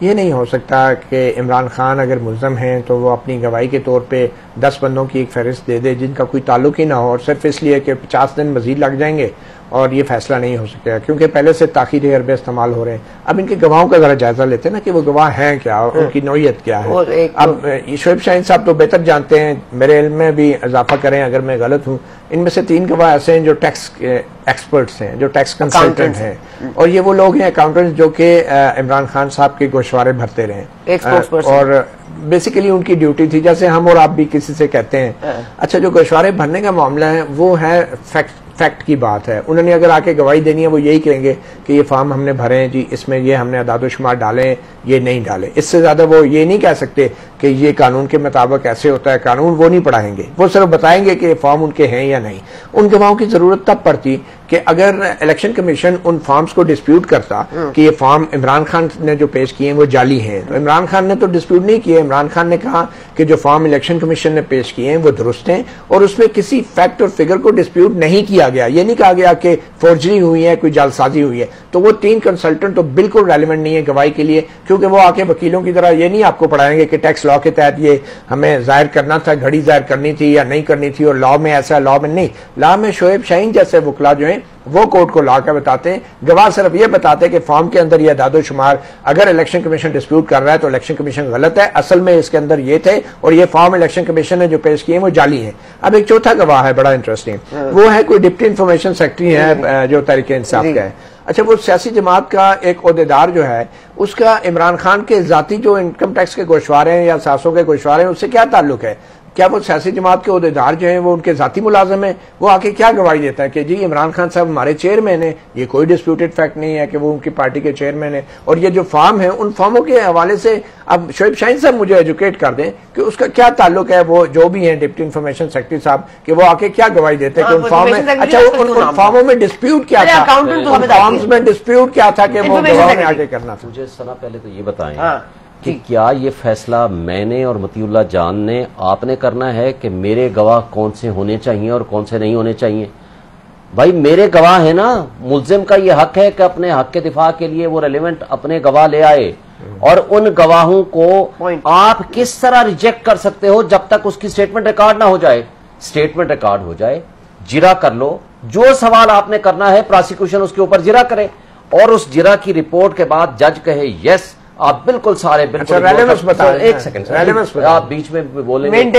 یہ نہیں ہو سکتا کہ عمران خان اگر ملزم ہیں تو وہ اپنی گواہی کے طور پہ 10 بندوں کی ایک فہرست دے دے جن کا کوئی تعلق ہی نہ ہو، اور صرف اس لیے کہ 50 دن مزید لگ جائیں گے اور یہ فیصلہ نہیں ہو سکے گا، کیونکہ پہلے سے تاخیری حربے استعمال ہو رہے ہیں۔ اب ان کے گواہوں کا ذرا جائزہ لیتے ہیں نا کہ وہ گواہ ہیں کیا اور ان کی نوعیت کیا ہے۔ اب شعیب شاہین صاحب تو بہتر جانتے ہیں، میرے علم میں بھی اضافہ کریں اگر میں غلط ہوں، ان میں سے 3 گواہ ایسے ہیں جو ٹیکس ایکسپرٹس ہیں، جو ٹیکس کنسلٹنٹ ہیں، اور یہ وہ لوگ ہیں اکاؤنٹنٹ جو کہ عمران خان صاحب کے گوشوارے بھرتے رہے، اور بیسیکلی ان کی ڈیوٹی تھی، جیسے ہم اور آپ بھی کسی سے کہتے ہیں۔ اچھا، جو گوشوارے بھرنے کا معاملہ ہے وہ ہے فیکٹ کی بات ہے، انہوں نے اگر آ کے گواہی دینی ہے وہ یہی کہیں گے کہ یہ فارم ہم نے بھرے ہیں جی، اس میں یہ ہم نے اعداد و شمار ڈالے ہیں، یہ نہیں ڈالے۔ اس سے زیادہ وہ یہ نہیں کہہ سکتے کہ یہ قانون کے مطابق ایسے ہوتا ہے، قانون وہ نہیں پڑھائیں گے، وہ صرف بتائیں گے کہ یہ فارم ان کے ہیں یا نہیں۔ ان گواہوں کی ضرورت تب پڑتی کہ اگر الیکشن کمیشن ان فارمز کو ڈسپیوٹ کرتا کہ یہ فارم عمران خان نے جو پیش کیے ہیں وہ جعلی ہیں، تو عمران خان نے تو ڈسپیوٹ نہیں کیے، عمران خان نے کہا کہ جو فارم الیکشن کمیشن نے پیش کیے ہیں وہ درست ہیں اور اس میں کسی فیکٹ اور فگر کو ڈسپیوٹ نہیں کیا گیا، یہ نہیں کہا گیا کہ فورجری ہوئی ہے، کوئی جعل سازی ہوئی ہے۔ تو وہ 3 کنسلٹنٹ تو بالکل ریلیونٹ نہیں ہے گواہی کے لیے، کیونکہ وہ آ کے وکیلوں کی طرح یہ نہیں آپ کو پڑھائیں گے کہ ٹیکس لا کے تحت یہ ہمیں ظاہر کرنا تھا، گھڑی ظاہر کرنی تھی یا نہیں کرنی تھی، اور لا میں ایسا، لا میں نہیں۔ لا میں شعیب شاہین جیسے وکلا جو ہیں وہ کورٹ کو لا کے بتاتے ہیں، گواہ صرف یہ بتاتے ہیں کہ فارم کے اندر یہ اعداد و شمار اگر الیکشن کمیشن ڈسپیوٹ کر رہا ہے تو الیکشن کمیشن غلط ہے، اصل میں اس کے اندر یہ تھے اور یہ فارم الیکشن کمیشن نے جو پیش کیے ہیں وہ جعلی ہیں۔ اب ایک چوتھا گواہ ہے بڑا انٹرسٹنگ، وہ ہے کوئی ڈپٹی انفارمیشن سیکرٹری ہے جو تحریک انصاف کا ہے۔ اچھا، وہ سیاسی جماعت کا ایک عہدیدار جو ہے اس کا عمران خان کے ذاتی جو انکم ٹیکس کے گوشوارے ہیں یا ساسوں کے گوشوارے ہیں اس سے کیا تعلق ہے؟ کیا وہ سیاسی جماعت کے عہدیدار جو ہیں وہ ان کے ذاتی ملازم ہیں؟ وہ آ کے کیا گواہی دیتا ہے کہ جی عمران خان صاحب ہمارے چیئرمین ہیں، یہ کوئی ڈسپیوٹڈ فیکٹ نہیں ہے کہ وہ ان کی پارٹی کے چیئرمین ہیں، اور یہ جو فارم ہے ان فارموں کے حوالے سے اب شعیب شاہین صاحب مجھے ایجوکیٹ کر دیں کہ اس کا کیا تعلق ہے، وہ جو بھی ہیں ڈپٹی انفارمیشن سیکرٹری صاحب، کہ وہ آ کے کیا گواہی دیتے ہیں کہ ان فارم میں، اچھا ان فارموں میں ڈسپیوٹ کیا تھا، ان فارمز میں ڈسپیوٹ کیا تھا کہ وہ گواہ نے آگے کرنا تھا۔ مجھے سنا پہلے تو یہ بتائیں کہ کیا یہ فیصلہ میں نے اور مطیع اللہ جان نے آپ نے کرنا ہے کہ میرے گواہ کون سے ہونے چاہیے اور کون سے نہیں ہونے چاہیے؟ بھائی میرے گواہ ہے نا، ملزم کا یہ حق ہے کہ اپنے حق کے دفاع کے لیے وہ ریلیونٹ اپنے گواہ لے آئے، اور ان گواہوں کو آپ کس طرح ریجیکٹ کر سکتے ہو جب تک اس کی سٹیٹمنٹ ریکارڈ نہ ہو جائے؟ سٹیٹمنٹ ریکارڈ ہو جائے، جرا کر لو، جو سوال آپ نے کرنا ہے پراسیکیوشن اس کے اوپر جرا کرے، اور اس جرا کی رپورٹ کے بعد جج کہے یس آپ بالکل سارے بالکل ایک سیکنڈ آپ بیچ میں بولیں گے، بیچ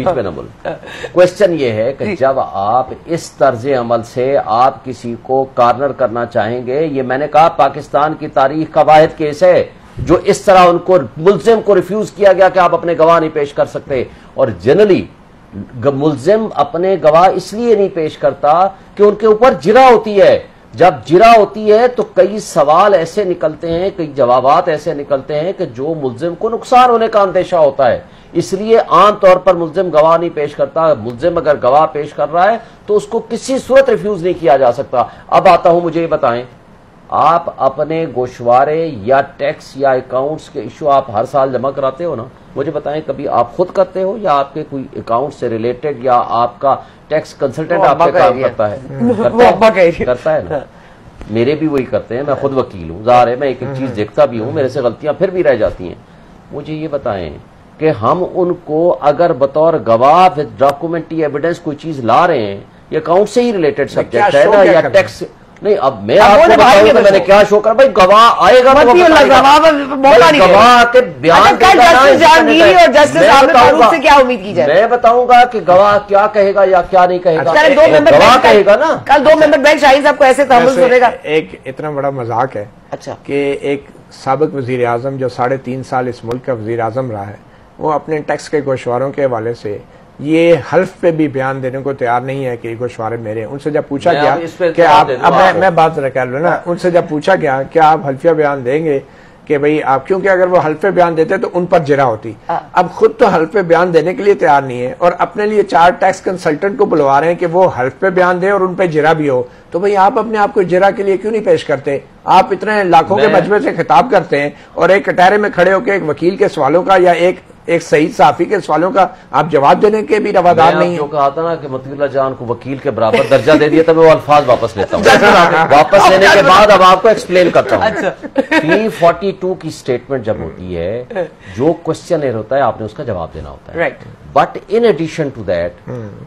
میں نہ بولیں۔ کوشچن یہ ہے کہ جب آپ اس طرز عمل سے آپ کسی کو کارنر کرنا چاہیں گے، یہ میں نے کہا پاکستان کی تاریخ کا واحد کیس ہے جو اس طرح ان کو ملزم کو ریفیوز کیا گیا کہ آپ اپنے گواہ نہیں پیش کر سکتے، اور جنرلی ملزم اپنے گواہ اس لیے نہیں پیش کرتا کہ ان کے اوپر جرا ہوتی ہے۔ جب جرا ہوتی ہے تو کئی سوال ایسے نکلتے ہیں، کئی جوابات ایسے نکلتے ہیں کہ جو ملزم کو نقصان ہونے کا اندیشہ ہوتا ہے، اس لیے عام طور پر ملزم گواہ نہیں پیش کرتا۔ ملزم اگر گواہ پیش کر رہا ہے تو اس کو کسی صورت ریفیوز نہیں کیا جا سکتا۔ اب آتا ہوں، مجھے یہ بتائیں، آپ اپنے گوشوارے یا ٹیکس یا اکاؤنٹس کے ایشو آپ ہر سال جمع کراتے ہو نا؟ مجھے بتائیں کبھی آپ خود کرتے ہو یا آپ کے کوئی اکاؤنٹ سے ریلیٹڈ یا آپ کا ٹیکس کنسلٹنٹ آپ سے کام کرتا ہے؟ کرتا ہے نا، میرے بھی وہی کرتے ہیں، میں خود وکیل ہوں، ظاہر ہے میں ایک ایک چیز دیکھتا بھی ہوں، میرے سے غلطیاں پھر بھی رہ جاتی ہیں۔ مجھے یہ بتائیں کہ ہم ان کو اگر بطور گواہ وتھ ڈاکومنٹری ایویڈنس کوئی چیز لا رہے ہیں، یہ اکاؤنٹ سے ہی ریلیٹڈ سبجیکٹ ہے نا یا ٹیکس نہیں؟ اب میں آپ کو بتاؤں کہ میں نے کیا شو کر، بھائی گواہ آئے گا، گواہ کے بیان میں بتاؤں گا کہ گواہ کیا کہے گا یا کیا نہیں کہے گا، گواہ کہے گا نا۔ کل 2 ممبر بینک شاہین صاحب کو ایسے تحمل کرے گا۔ ایک اتنا بڑا مذاق ہے کہ ایک سابق وزیر اعظم جو 3.5 سال اس ملک کا وزیر اعظم رہا ہے، وہ اپنے ٹیکس کے گوشواروں کے حوالے سے یہ حلف پہ بھی بیان دینے کو تیار نہیں ہے کہ یہ گوشوارے میرے ہیں۔ ان سے جب پوچھا گیا کہ آپ، اب میں بات کر لوں نا، ان سے جب پوچھا گیا کہ آپ حلفیہ بیان دیں گے کہ بھئی آپ، کیونکہ اگر وہ حلف پہ بیان دیتے تو ان پر جرا ہوتی، اب خود تو حلف پہ بیان دینے کے لیے تیار نہیں ہے اور اپنے لیے 4 ٹیکس کنسلٹنٹ کو بلوا رہے ہیں کہ وہ حلف پہ بیان دیں اور ان پہ جرا بھی ہو، تو بھئی آپ اپنے آپ کو جرا کے لیے کیوں نہیں پیش کرتے؟ آپ اتنے لاکھوں کے مجمع سے خطاب کرتے ہیں اور ایک کٹہرے میں کھڑے ہو کے ایک وکیل کے سوالوں کا یا ایک ایک صحیح صحافی کے سوالوں کا آپ جواب دینے کے بھی روادار نہیں ہیں. جو کہا تھا نا کہ مطیع اللہ جان کو وکیل کے برابر درجہ دے دیا تھا، میں وہ الفاظ واپس لیتا ہوں. واپس لینے کے بعد اب آپ کو ایکسپلین کرتا ہوں. 342 کی سٹیٹمنٹ جب ہوتی ہے، جو کوشچن ہوتا ہے آپ نے اس کا جواب دینا ہوتا ہے. But in addition to that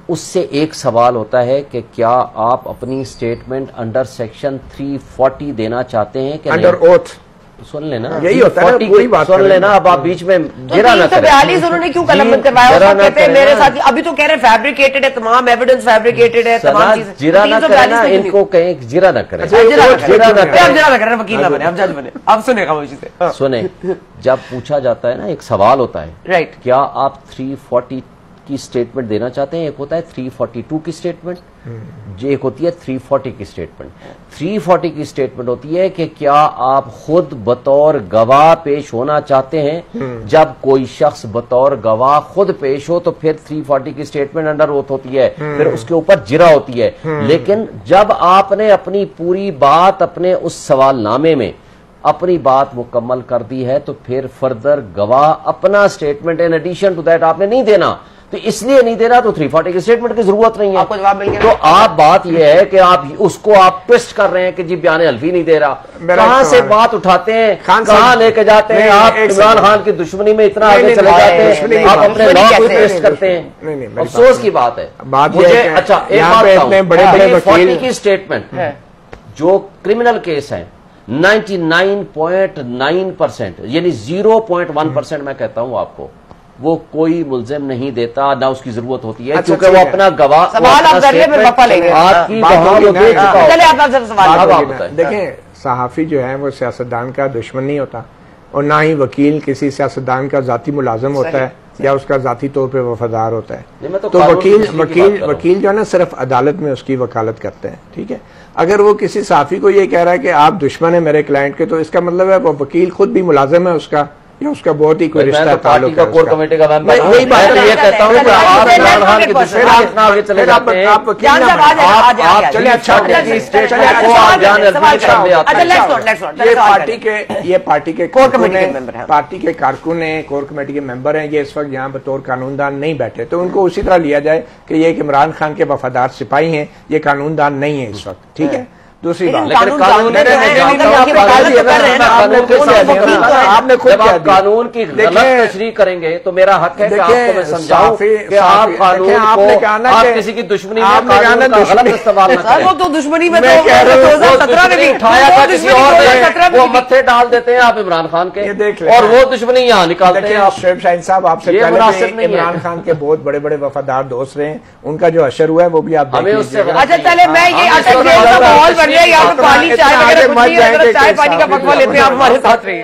اس سے ایک سوال ہوتا ہے کہ کیا آپ اپنی سٹیٹمنٹ انڈر سیکشن 340 دینا چاہتے ہیں کہ انڈر اوتھ. سن لینا، یہی ہوتا ہے، پوری بات سن لینا. اب آپ بیچ میں گرا نہ کریں. 342 انہوں نے کیوں قلم بند کروایا؟ وہ کہتے ہیں میرے ساتھ ابھی تو کہہ رہے فیبریکیٹڈ ہے، تمام ایویڈنس فیبریکیٹڈ ہے، تمام چیزیں. جرا نہ کرنا، ان کو کہیں جرا نہ کریں. جرا نہ کریں، وکیل نہ بنے، اب جج بنے. اب سنیں خاموشی سے. سنیں، جب پوچھا جاتا ہے نا ایک سوال ہوتا ہے، رائٹ، کیا آپ 340 کی سٹیٹمنٹ دینا چاہتے ہیں؟ ایک ہوتا ہے 342 کی سٹیٹمنٹ، ایک ہوتی ہے 340 کی سٹیٹمنٹ. 340 کی سٹیٹمنٹ ہوتی ہے کہ کیا آپ خود بطور گواہ پیش ہونا چاہتے ہیں. جب کوئی شخص بطور گواہ خود پیش ہو تو پھر 340 کی سٹیٹمنٹ انڈر اوتھ ہوتی ہے، پھر اس کے اوپر جرا ہوتی ہے. لیکن جب آپ نے اپنی پوری بات اپنے اس سوال نامے میں اپنی بات مکمل کر دی ہے تو پھر فردر گواہ اپنا statement in addition to that آپ نے نہیں دینا. تو اس لیے نہیں دینا تو 340 کی سٹیٹمنٹ کی ضرورت نہیں ہے. آپ کو جواب مل گیا. تو آپ بات یہ ہے کہ آپ اس کو آپ ٹوسٹ کر رہے ہیں کہ جی بیان حلفی نہیں دے رہا. کہاں سے بات اٹھاتے ہیں، کہاں لے کے جاتے ہیں؟ آپ عمران خان کی دشمنی میں اتنا آگے چلے جاتے ہیں، آپ اپنے لا کو ٹوسٹ کرتے ہیں. افسوس کی بات ہے. مجھے اچھا ایک بات بتاؤں، 340 کی سٹیٹمنٹ جو کرمنل کیس ہیں 99.9% یعنی 0.1% میں کہتا ہوں آپ کو، وہ کوئی ملزم نہیں دیتا، نہ اس کی ضرورت ہوتی ہے، کیونکہ وہ اپنا گواہ سوال آپ کر لیں پھر وفا لیں گے. آپ کی گواہ کو دے چکا چلے آپ سے سوال. دیکھیں، صحافی جو ہے وہ سیاستدان کا دشمن نہیں ہوتا، اور نہ ہی وکیل کسی سیاستدان کا ذاتی ملازم ہوتا ہے یا اس کا ذاتی طور پہ وفادار ہوتا ہے. تو وکیل جو ہے نا صرف عدالت میں اس کی وکالت کرتے ہیں. ٹھیک ہے، اگر وہ کسی صحافی کو یہ کہہ رہا ہے کہ آپ دشمن ہیں میرے کلائنٹ کے، تو اس کا مطلب ہے وہ وکیل خود بھی ملازم ہے اس کا، یا اس کا بہت ہی کوئی رشتہ تعلق ہے. کور کمیٹی کا ممبر ہوں، میں یہ کہتا ہوں کہ آپ عمران خان کی دشمنی میں اتنا آگے چلے جاتے ہیں. یہ پارٹی کے کارکن ہیں، کور کمیٹی کے ممبر ہیں. یہ اس وقت یہاں بطور قانون دان نہیں بیٹھے، تو ان کو اسی طرح لیا جائے کہ یہ ایک عمران خان کے وفادار سپاہی ہیں، یہ قانون دان نہیں ہے اس وقت. ٹھیک ہے. دوسری بات، آپ نے خود قانون کی غلط تشریح کریں گے تو میرا حق ہے کہ آپ کو میں سمجھاؤں کہ آپ قانون کو آپ کسی کی دشمنی میں قانون کا غلط استعمال نہ کریں. وہ تو دشمنی میں 2017 میں بھی اٹھایا تھا کسی اور نے، وہ متھے ڈال دیتے ہیں آپ عمران خان کے، اور وہ دشمنی یہاں نکالتے ہیں. آپ شعیب شاہین صاحب آپ سے پہلے عمران خان کے بہت بڑے بڑے وفادار دوست رہے ہیں، ان کا جو اشر ہوا ہے وہ بھی آپ دیکھ لیجیے. اچھا چلے میں یہ یا تو پانی چائے وغیرہ کچھ نہیں ہے، چائے پانی کا پکوا لیتے ہیں آپ ہمارے ساتھ رہیے.